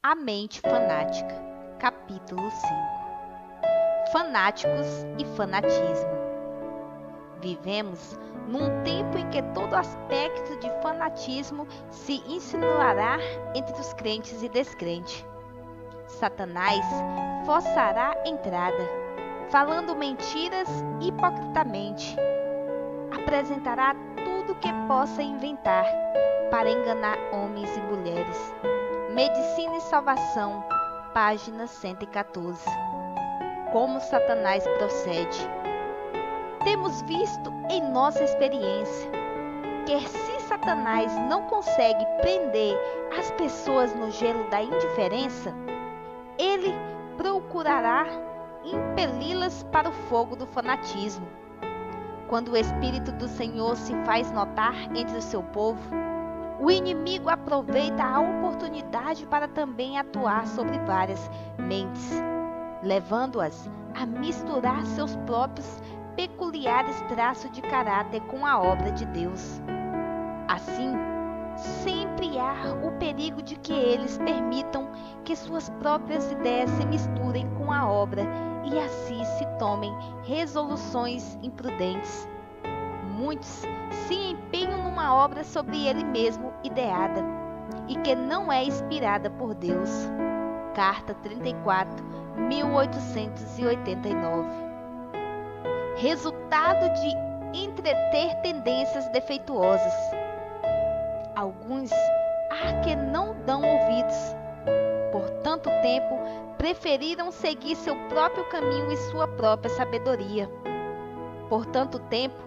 A mente fanática. Capítulo 5. Fanáticos e fanatismo. Vivemos num tempo em que todo aspecto de fanatismo se insinuará entre os crentes e descrentes. Satanás forçará a entrada, falando mentiras hipocritamente. Apresentará tudo que possa inventar para enganar homens e mulheres. Medicina e Salvação, página 114. Como Satanás procede? Temos visto em nossa experiência que se Satanás não consegue prender as pessoas no gelo da indiferença, ele procurará impeli-las para o fogo do fanatismo. Quando o Espírito do Senhor se faz notar entre o seu povo, o inimigo aproveita a oportunidade para também atuar sobre várias mentes, levando-as a misturar seus próprios peculiares traços de caráter com a obra de Deus. Assim, sempre há o perigo de que eles permitam que suas próprias ideias se misturem com a obra e assim se tomem resoluções imprudentes. Muitos se empenham numa obra sobre ele mesmo ideada e que não é inspirada por Deus. Carta 34, 1889. Resultado de entreter tendências defeituosas. Alguns há que não dão ouvidos. Por tanto tempo, preferiram seguir seu próprio caminho e sua própria sabedoria. Por tanto tempo,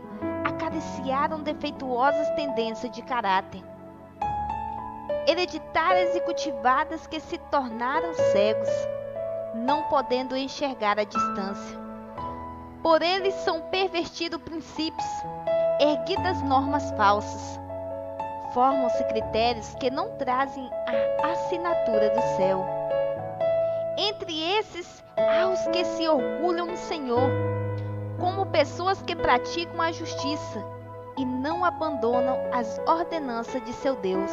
acariciaram defeituosas tendências de caráter, hereditárias e cultivadas que se tornaram cegos, não podendo enxergar a distância. Por eles são pervertidos princípios, erguidas normas falsas. Formam-se critérios que não trazem a assinatura do céu. Entre esses, há os que se orgulham no Senhor, como pessoas que praticam a justiça e não abandonam as ordenanças de seu Deus.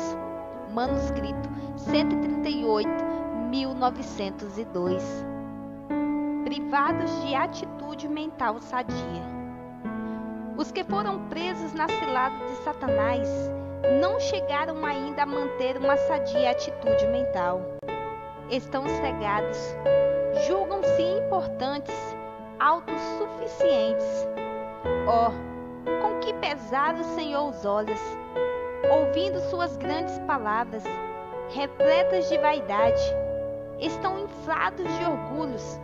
Manuscrito 138, 1902. Privados de atitude mental sadia. Os que foram presos na cilada de Satanás não chegaram ainda a manter uma sadia atitude mental. Estão cegados, julgam-se importantes, autossuficientes. Oh, com que pesado o Senhor os olhos, ouvindo suas grandes palavras, repletas de vaidade, estão inflados de orgulhos.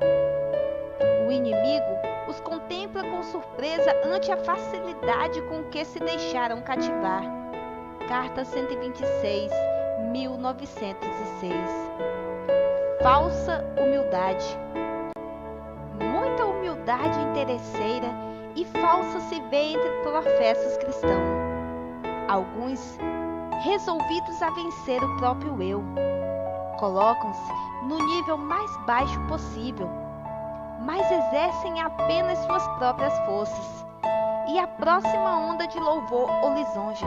O inimigo os contempla com surpresa ante a facilidade com que se deixaram cativar. Carta 126, 1906. Falsa humildade. Muita humildade interesseira e falsa se vê entre professos cristãos. Alguns, resolvidos a vencer o próprio eu, colocam-se no nível mais baixo possível, mas exercem apenas suas próprias forças, e a próxima onda de louvor ou lisonja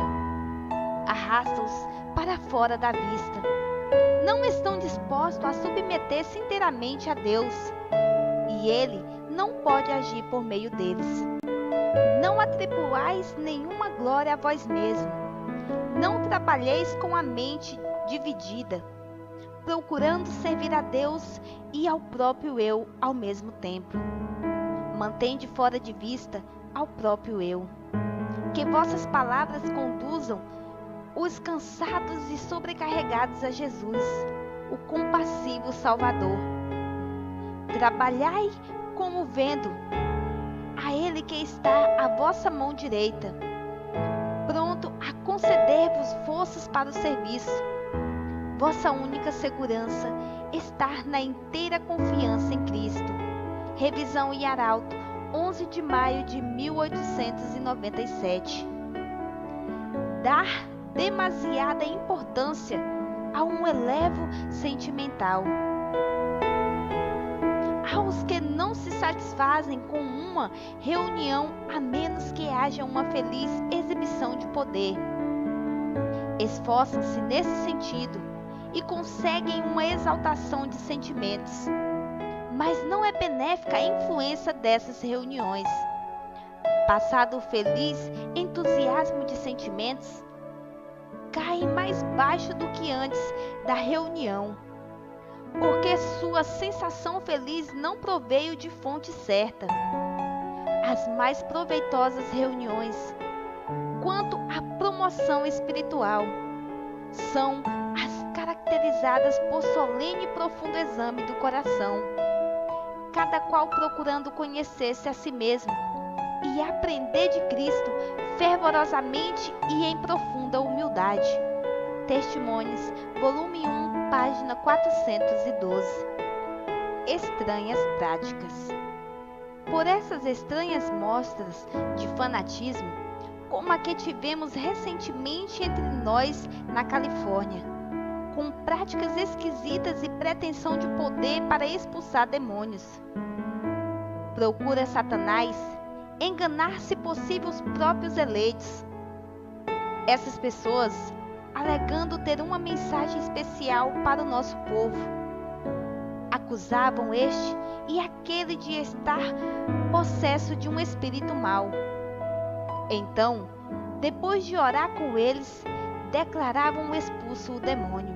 arrasta-os para fora da vista. Não estão dispostos a submeter-se inteiramente a Deus, e Ele não pode agir por meio deles. Não atribuais nenhuma glória a vós mesmos. Não trabalheis com a mente dividida, procurando servir a Deus e ao próprio eu ao mesmo tempo. Mantende fora de vista ao próprio eu. Que vossas palavras conduzam os cansados e sobrecarregados a Jesus, o compassivo Salvador. Trabalhai como vendo a Ele que está à vossa mão direita, pronto a conceder-vos forças para o serviço. Vossa única segurança está na inteira confiança em Cristo. Revisão e Arauto, 11 de maio de 1897. Dar demasiada importância a um elevo sentimental. Há os que não se satisfazem com uma reunião a menos que haja uma feliz exibição de poder. Esforçam-se nesse sentido e conseguem uma exaltação de sentimentos. Mas não é benéfica a influência dessas reuniões. Passado o feliz entusiasmo de sentimentos, caem mais baixo do que antes da reunião, porque sua sensação feliz não proveio de fonte certa. As mais proveitosas reuniões, quanto à promoção espiritual, são as caracterizadas por solene e profundo exame do coração, cada qual procurando conhecer-se a si mesmo e aprender de Cristo fervorosamente e em profunda humildade. Testemunhos, volume 1, página 412. Estranhas práticas. Por essas estranhas mostras de fanatismo, como a que tivemos recentemente entre nós na Califórnia, com práticas esquisitas e pretensão de poder para expulsar demônios, procura Satanás enganar, se possível, os próprios eleitos. Essas pessoas, alegando ter uma mensagem especial para o nosso povo, acusavam este e aquele de estar possesso de um espírito mau. Então, depois de orar com eles, declaravam expulso o demônio.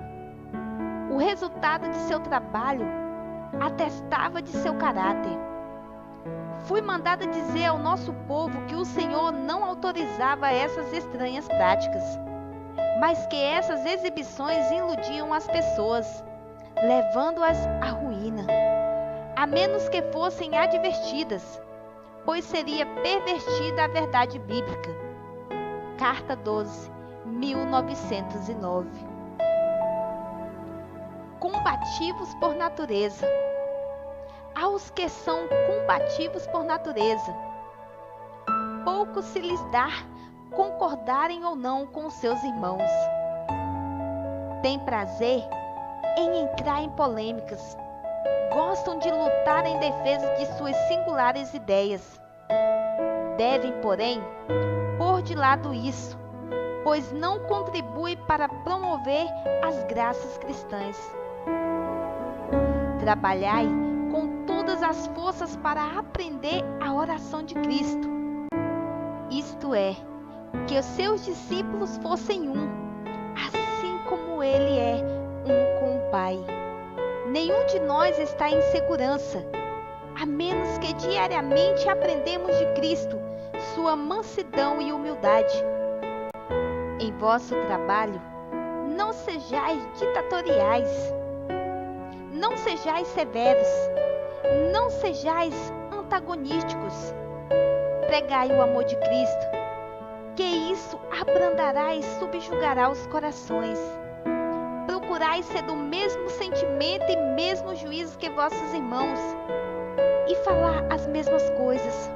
O resultado de seu trabalho atestava de seu caráter. Fui mandada dizer ao nosso povo que o Senhor não autorizava essas estranhas práticas, mas que essas exibições iludiam as pessoas, levando-as à ruína, a menos que fossem advertidas, pois seria pervertida a verdade bíblica. Carta 12, 1909. Combativos por natureza. Aos que são combativos por natureza, pouco se lhes dá concordarem ou não com seus irmãos. Têm prazer em entrar em polêmicas, gostam de lutar em defesa de suas singulares ideias. Devem, porém, pôr de lado isso, pois não contribui para promover as graças cristãs. Trabalhai com todas as forças para aprender a oração de Cristo. Isto é, que os seus discípulos fossem um, assim como ele é um com o Pai. Nenhum de nós está em segurança, a menos que diariamente aprendemos de Cristo, sua mansidão e humildade. Em vosso trabalho, não sejais ditatoriais, não sejais severos, não sejais antagonísticos. Pregai o amor de Cristo, que isso abrandará e subjugará os corações. Procurai ser do mesmo sentimento e mesmo juízo que vossos irmãos, e falar as mesmas coisas.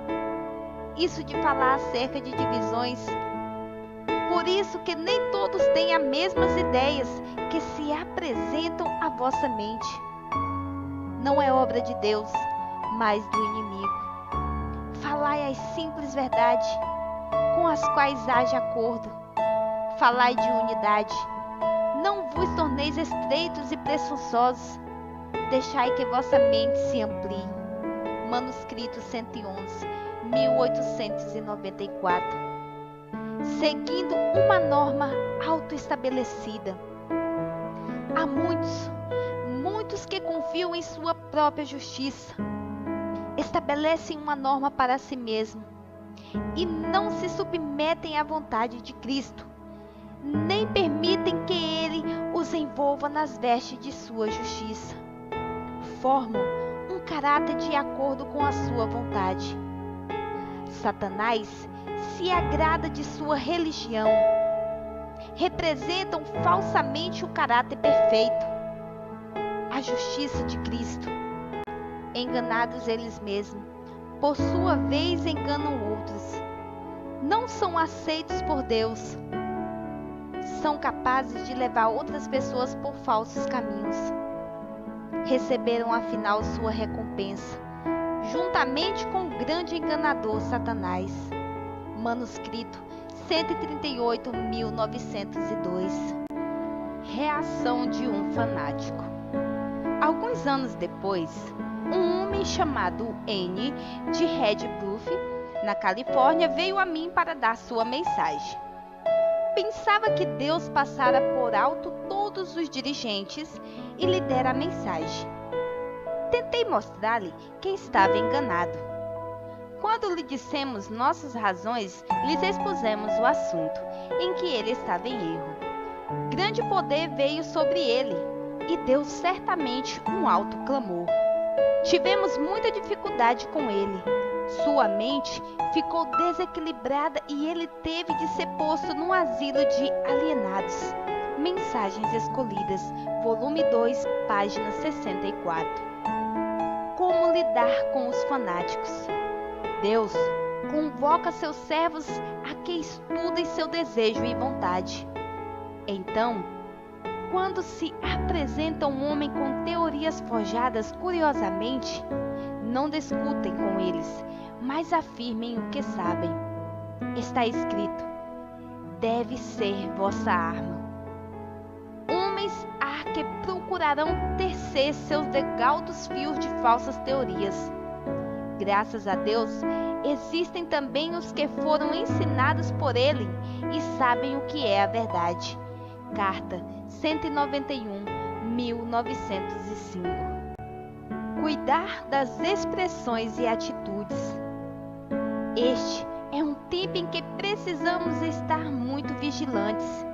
Isso de falar acerca de divisões. Por isso que nem todos têm as mesmas ideias que se apresentam à vossa mente. Não é obra de Deus, mas do inimigo. Falai as simples verdades, com as quais haja acordo. Falai de unidade. Não vos torneis estreitos e presunçosos. Deixai que vossa mente se amplie. Manuscrito 111, 1894. Seguindo uma norma autoestabelecida. Há muitos que confiam em sua própria justiça, estabelecem uma norma para si mesmo e não se submetem à vontade de Cristo, nem permitem que Ele os envolva nas vestes de sua justiça. Formam um caráter de acordo com a sua vontade. Satanás se agrada de sua religião. Representam falsamente o caráter perfeito, a justiça de Cristo. Enganados eles mesmos, por sua vez enganam outros. Não são aceitos por Deus. São capazes de levar outras pessoas por falsos caminhos. Receberam afinal sua recompensa, juntamente com o grande enganador Satanás. Manuscrito 138, 1902. Reação de um fanático. Alguns anos depois, um homem chamado N de Red Bluff, na Califórnia, veio a mim para dar sua mensagem. Pensava que Deus passara por alto todos os dirigentes e lhe dera a mensagem. Tentei mostrar-lhe que estava enganado. Quando lhe dissemos nossas razões, lhes expusemos o assunto em que ele estava em erro. Grande poder veio sobre ele e deu certamente um alto clamor. Tivemos muita dificuldade com ele. Sua mente ficou desequilibrada e ele teve de ser posto num asilo de alienados. Mensagens Escolhidas, volume 2, página 64. Como lidar com os fanáticos? Deus convoca seus servos a que estudem seu desejo e vontade. Então, quando se apresenta um homem com teorias forjadas curiosamente, não discutem com eles, mas afirmem o que sabem. Está escrito: deve ser vossa arma. Homens há que procurarão tecer seus degaldos fios de falsas teorias. Graças a Deus, existem também os que foram ensinados por ele e sabem o que é a verdade. Carta 191, 1905. Cuidar das expressões e atitudes. Este é um tempo em que precisamos estar muito vigilantes,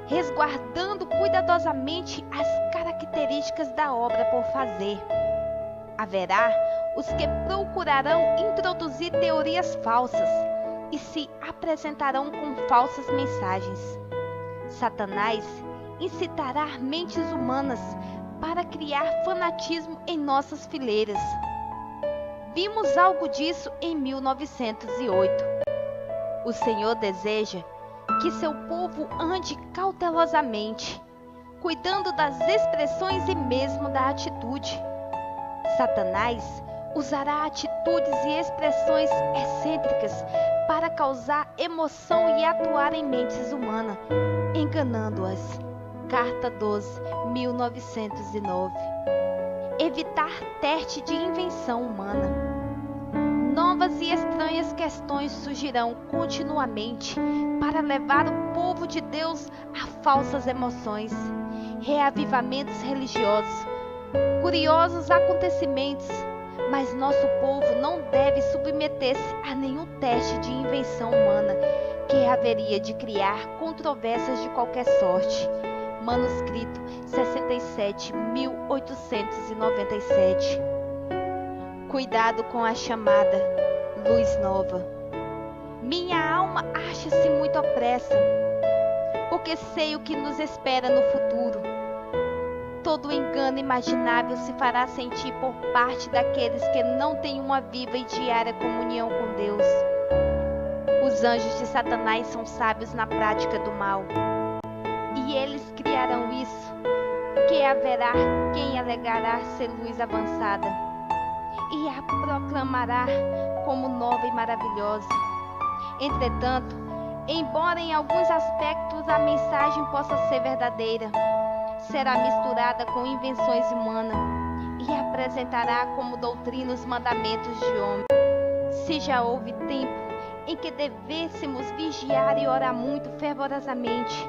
resguardando cuidadosamente as características da obra por fazer. Haverá os que procurarão introduzir teorias falsas e se apresentarão com falsas mensagens. Satanás incitará mentes humanas para criar fanatismo em nossas fileiras. Vimos algo disso em 1908. O Senhor deseja que seu povo ande cautelosamente, cuidando das expressões e mesmo da atitude. Satanás usará atitudes e expressões excêntricas para causar emoção e atuar em mentes humanas, enganando-as. Carta 12, 1909. Evitar teste de invenção humana. Novas e estranhas questões surgirão continuamente para levar o povo de Deus a falsas emoções, reavivamentos religiosos, curiosos acontecimentos, mas nosso povo não deve submeter-se a nenhum teste de invenção humana que haveria de criar controvérsias de qualquer sorte. Manuscrito 67, 1897. Cuidado com a chamada luz nova. Minha alma acha-se muito opressa, porque sei o que nos espera no futuro. Todo engano imaginável se fará sentir por parte daqueles que não têm uma viva e diária comunhão com Deus. Os anjos de Satanás são sábios na prática do mal, e eles criarão isso, que haverá quem alegará ser luz avançada, e a proclamará como nova e maravilhosa. Entretanto, embora em alguns aspectos a mensagem possa ser verdadeira, será misturada com invenções humanas e apresentará como doutrina os mandamentos de homem. Se já houve tempo em que devêssemos vigiar e orar muito fervorosamente,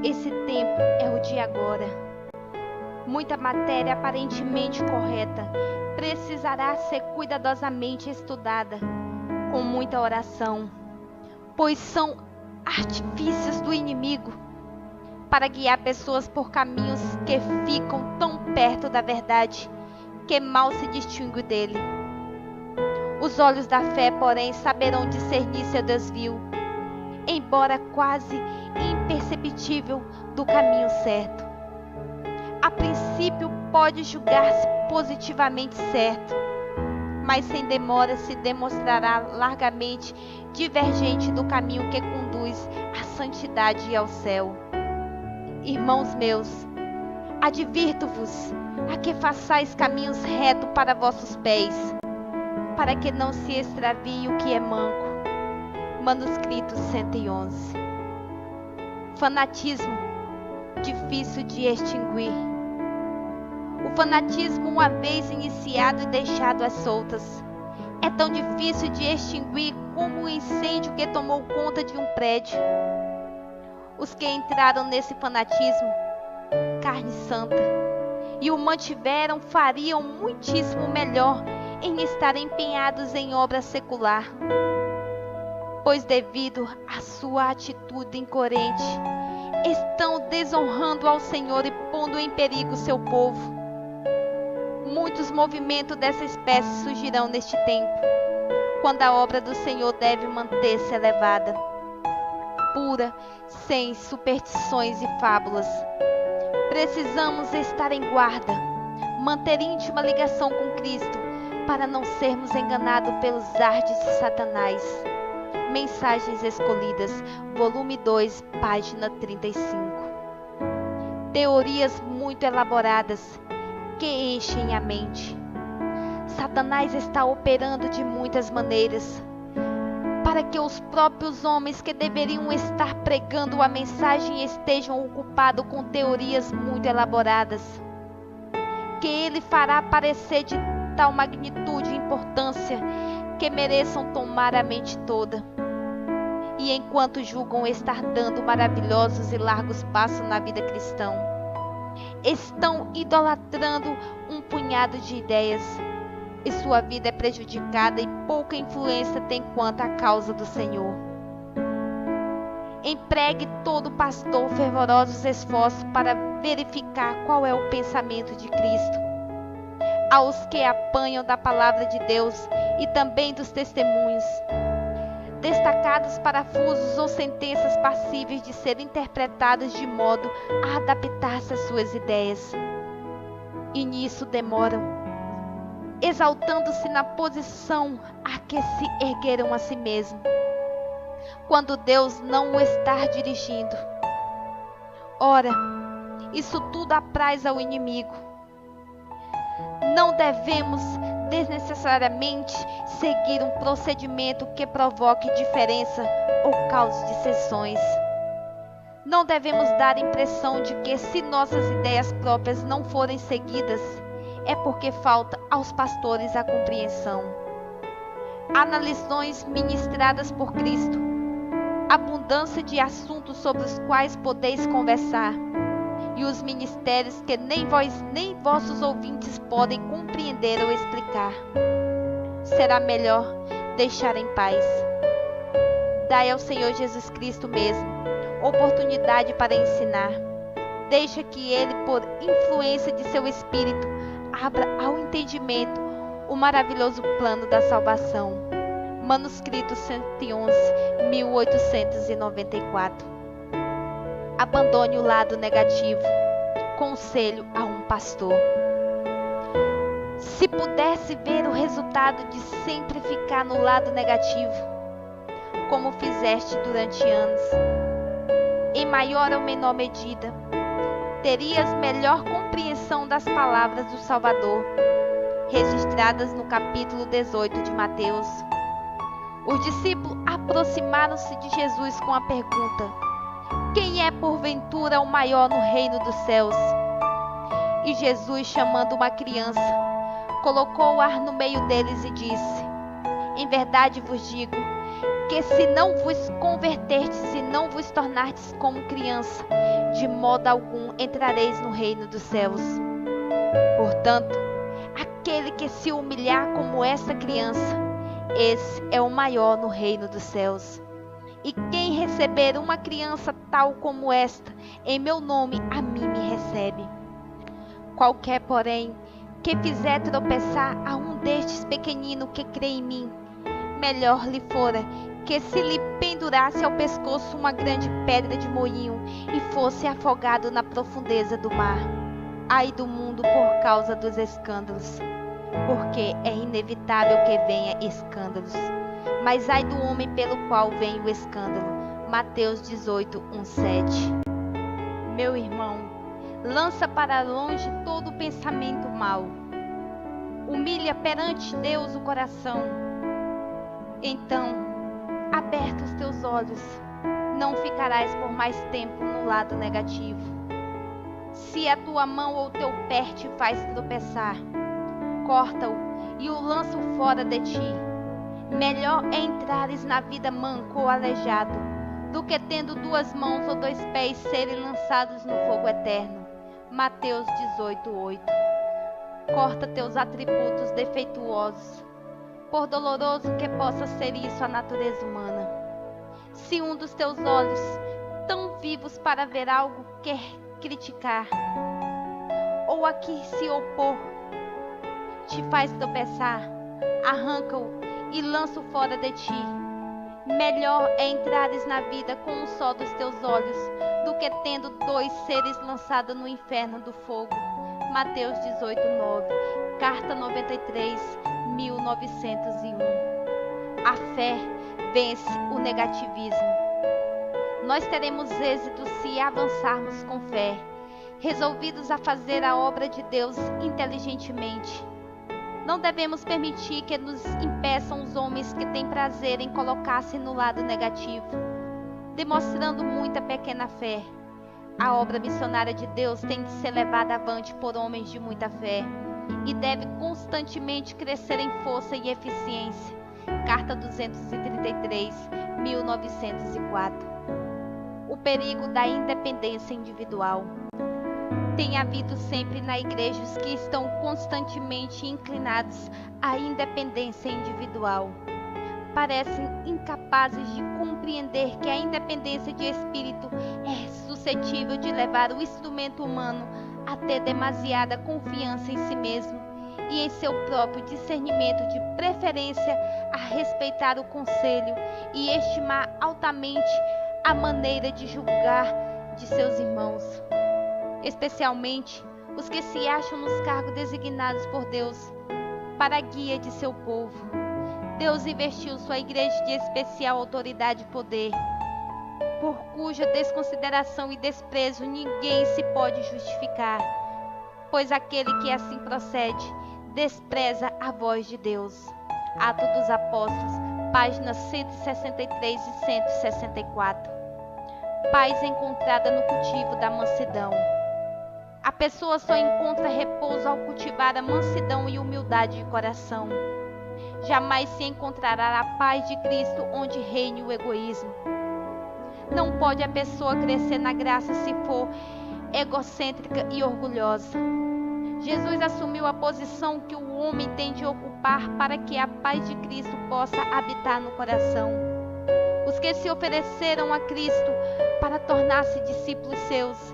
esse tempo é o de agora. Muita matéria aparentemente correta precisará ser cuidadosamente estudada, com muita oração, pois são artifícios do inimigo para guiar pessoas por caminhos que ficam tão perto da verdade que mal se distingue dele. Os olhos da fé, porém, saberão discernir seu desvio, embora quase imperceptível, do caminho certo. A princípio pode julgar-se positivamente certo, mas sem demora se demonstrará largamente divergente do caminho que conduz à santidade e ao céu. Irmãos meus, advirto-vos a que façais caminhos retos para vossos pés, para que não se extravie o que é manco. Manuscrito 111. Fanatismo difícil de extinguir. O fanatismo, uma vez iniciado e deixado às soltas, é tão difícil de extinguir como o incêndio que tomou conta de um prédio. Os que entraram nesse fanatismo, carne santa, e o mantiveram, fariam muitíssimo melhor em estar empenhados em obra secular, pois devido à sua atitude incoerente, estão desonrando ao Senhor e pondo em perigo seu povo. Muitos movimentos dessa espécie surgirão neste tempo, quando a obra do Senhor deve manter-se elevada, pura, sem superstições e fábulas. Precisamos estar em guarda, manter íntima ligação com Cristo, para não sermos enganados pelos ardes de Satanás. Mensagens Escolhidas, volume 2, página 35. Teorias muito elaboradas que enchem a mente. Satanás está operando de muitas maneiras, para que os próprios homens que deveriam estar pregando a mensagem estejam ocupados com teorias muito elaboradas, que ele fará parecer de tal magnitude e importância que mereçam tomar a mente toda. E enquanto julgam estar dando maravilhosos e largos passos na vida cristã, estão idolatrando um punhado de ideias, e sua vida é prejudicada e pouca influência tem quanto à causa do Senhor. Empregue todo pastor fervorosos esforços para verificar qual é o pensamento de Cristo. Aos que apanham da palavra de Deus e também dos testemunhos, destacados parafusos ou sentenças passíveis de serem interpretadas de modo a adaptar-se às suas ideias. E nisso demoram, exaltando-se na posição a que se ergueram a si mesmo, quando Deus não o está dirigindo. Ora, isso tudo apraz ao inimigo. Não devemos desnecessariamente seguir um procedimento que provoque diferença ou cause dissensões. Não devemos dar a impressão de que, se nossas ideias próprias não forem seguidas, é porque falta aos pastores a compreensão. Há nas lições ministradas por Cristo abundância de assuntos sobre os quais podeis conversar, e os ministérios que nem vós nem vossos ouvintes podem compreender ou explicar. Será melhor deixar em paz. Dai ao Senhor Jesus Cristo mesmo oportunidade para ensinar. Deixa que Ele, por influência de seu Espírito, abra ao entendimento o maravilhoso plano da salvação. Manuscrito 111, 1894. Abandone o lado negativo. Conselho a um pastor. Se pudesse ver o resultado de sempre ficar no lado negativo, como fizeste durante anos, em maior ou menor medida, terias melhor compreensão das palavras do Salvador, registradas no capítulo 18 de Mateus. Os discípulos aproximaram-se de Jesus com a pergunta: quem é porventura o maior no reino dos céus? E Jesus, chamando uma criança, colocou o ar no meio deles e disse: em verdade vos digo, que se não vos converterdes e não vos tornardes como criança, de modo algum entrareis no reino dos céus. Portanto, aquele que se humilhar como essa criança, esse é o maior no reino dos céus. E quem receber uma criança tal como esta, em meu nome, a mim me recebe. Qualquer, porém, que fizer tropeçar a um destes pequeninos que crê em mim, melhor lhe fora que se lhe pendurasse ao pescoço uma grande pedra de moinho e fosse afogado na profundeza do mar. Ai do mundo por causa dos escândalos, porque é inevitável que venha escândalos. Mas ai do homem pelo qual vem o escândalo. Mateus 18, 1-7. Meu irmão, lança para longe todo pensamento mau. Humilha perante Deus o coração. Então, abertos os teus olhos, não ficarás por mais tempo no lado negativo. Se a tua mão ou teu pé te faz tropeçar, corta-o e o lança fora de ti. Melhor é entrares na vida manco ou aleijado, do que tendo 2 mãos ou 2 pés serem lançados no fogo eterno. Mateus 18:8. Corta teus atributos defeituosos, por doloroso que possa ser isso a natureza humana. Se um dos teus olhos, tão vivos para ver algo, quer criticar, ou a que se opor, te faz tropeçar, arranca-o e lança-o fora de ti. Melhor é entrares na vida com um só dos teus olhos, do que tendo 2 seres lançados no inferno do fogo. Mateus 18:9. Carta 93, 1901. A fé vence o negativismo. Nós teremos êxito se avançarmos com fé, resolvidos a fazer a obra de Deus inteligentemente. Não devemos permitir que nos impeçam os homens que têm prazer em colocar-se no lado negativo, demonstrando muita pequena fé. A obra missionária de Deus tem de ser levada avante por homens de muita fé e deve constantemente crescer em força e eficiência. Carta 233, 1904. O perigo da independência individual. Tem havido sempre na igreja os que estão constantemente inclinados à independência individual. Parecem incapazes de compreender que a independência de espírito é suscetível de levar o instrumento humano a ter demasiada confiança em si mesmo e em seu próprio discernimento, de preferência a respeitar o conselho e estimar altamente a maneira de julgar de seus irmãos, especialmente os que se acham nos cargos designados por Deus para a guia de seu povo. Deus investiu sua igreja de especial autoridade e poder, por cuja desconsideração e desprezo ninguém se pode justificar, pois aquele que assim procede despreza a voz de Deus. Atos dos Apóstolos, páginas 163 e 164. Paz encontrada no cultivo da mansidão. A pessoa só encontra repouso ao cultivar a mansidão e humildade de coração. Jamais se encontrará a paz de Cristo onde reine o egoísmo. Não pode a pessoa crescer na graça se for egocêntrica e orgulhosa. Jesus assumiu a posição que o homem tem de ocupar para que a paz de Cristo possa habitar no coração. Os que se ofereceram a Cristo para tornar-se discípulos seus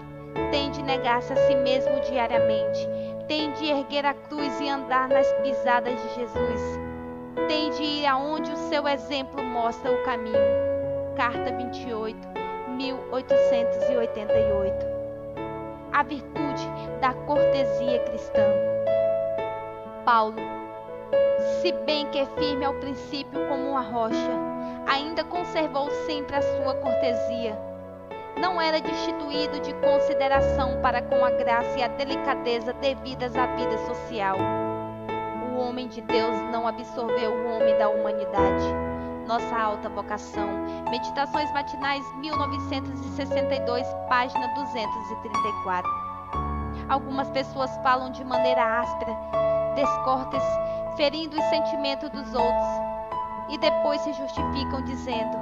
têm de negar-se a si mesmo diariamente, têm de erguer a cruz e andar nas pisadas de Jesus, têm de ir aonde o seu exemplo mostra o caminho. Carta 28, 1888. A virtude da cortesia cristã. Paulo, se bem que é firme ao princípio como uma rocha, ainda conservou sempre a sua cortesia. Não era destituído de consideração para com a graça e a delicadeza devidas à vida social. O homem de Deus não absorveu o homem da humanidade. Nossa alta vocação. Meditações matinais, 1962, página 234. Algumas pessoas falam de maneira áspera, descortes, ferindo os sentimentos dos outros, e depois se justificam dizendo: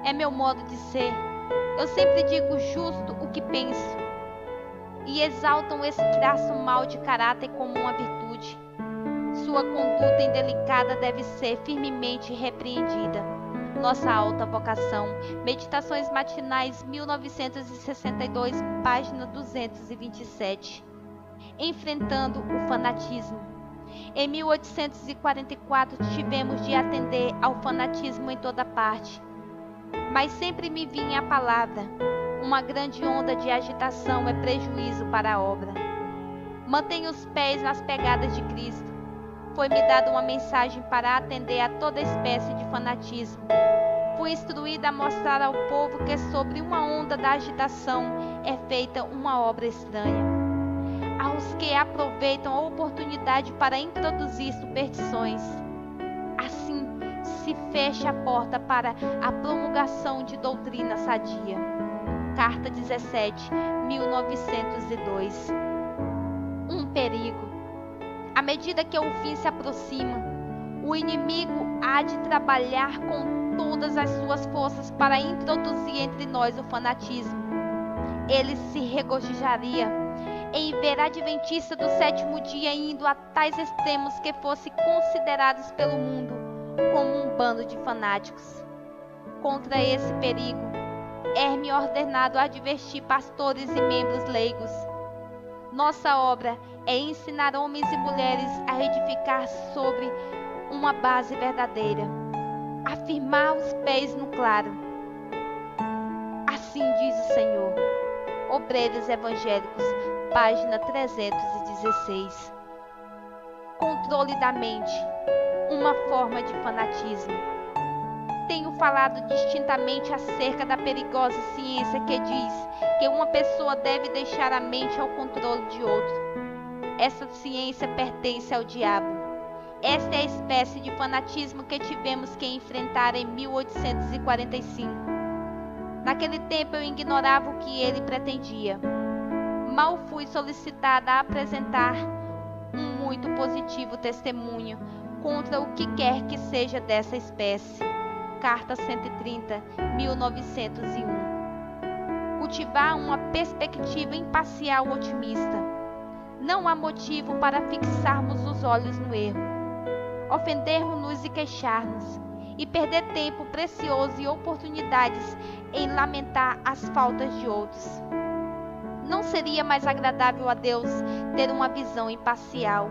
é meu modo de ser, eu sempre digo justo o que penso, e exaltam esse traço mau de caráter como uma virtude. Sua conduta indelicada deve ser firmemente repreendida. Nossa alta vocação. Meditações matinais, 1962, página 227. Enfrentando o fanatismo. Em 1844 tivemos de atender ao fanatismo em toda parte, mas sempre me vinha a palavra: uma grande onda de agitação é prejuízo para a obra. Mantenha os pés nas pegadas de Cristo. Foi-me dada uma mensagem para atender a toda espécie de fanatismo. Fui instruída a mostrar ao povo que sobre uma onda da agitação é feita uma obra estranha. Aos que aproveitam a oportunidade para introduzir superstições. Assim se fecha a porta para a promulgação de doutrina sadia. Carta 17, 1902. Um perigo. À medida que o fim se aproxima, o inimigo há de trabalhar com todas as suas forças para introduzir entre nós o fanatismo. Ele se regozijaria em ver a adventista do sétimo dia indo a tais extremos que fossem considerados pelo mundo como um bando de fanáticos. Contra esse perigo, é-me ordenado advertir pastores e membros leigos. Nossa obra é ensinar homens e mulheres a edificar sobre uma base verdadeira, afirmar os pés no claro. Assim diz o Senhor. Obreiros Evangélicos, página 316. Controle da mente, uma forma de fanatismo. Tenho falado distintamente acerca da perigosa ciência que diz que uma pessoa deve deixar a mente ao controle de outro. Essa ciência pertence ao diabo. Esta é a espécie de fanatismo que tivemos que enfrentar em 1845. Naquele tempo eu ignorava o que ele pretendia. Mal fui solicitada a apresentar um muito positivo testemunho contra o que quer que seja dessa espécie. Carta 130, 1901. Cultivar uma perspectiva imparcial otimista. Não há motivo para fixarmos os olhos no erro, ofendermos-nos e queixar-nos, e perder tempo precioso e oportunidades em lamentar as faltas de outros. Não seria mais agradável a Deus ter uma visão imparcial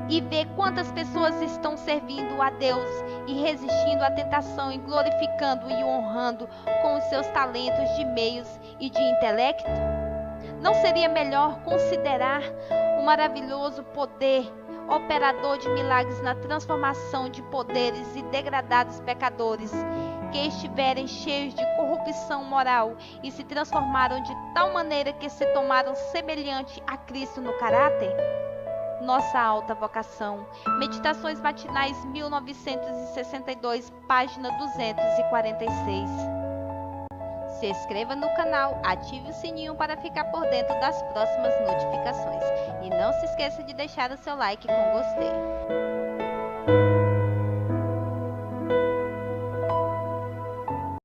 e ver quantas pessoas estão servindo a Deus e resistindo à tentação e glorificando e honrando com os seus talentos de meios e de intelecto? Não seria melhor considerar o maravilhoso poder operador de milagres na transformação de poderes e degradados pecadores que estiverem cheios de corrupção moral e se transformaram de tal maneira que se tomaram semelhante a Cristo no caráter? Nossa alta vocação. Meditações matinais 1962, página 246. Se inscreva no canal, ative o sininho para ficar por dentro das próximas notificações. E não se esqueça de deixar o seu like com gostei.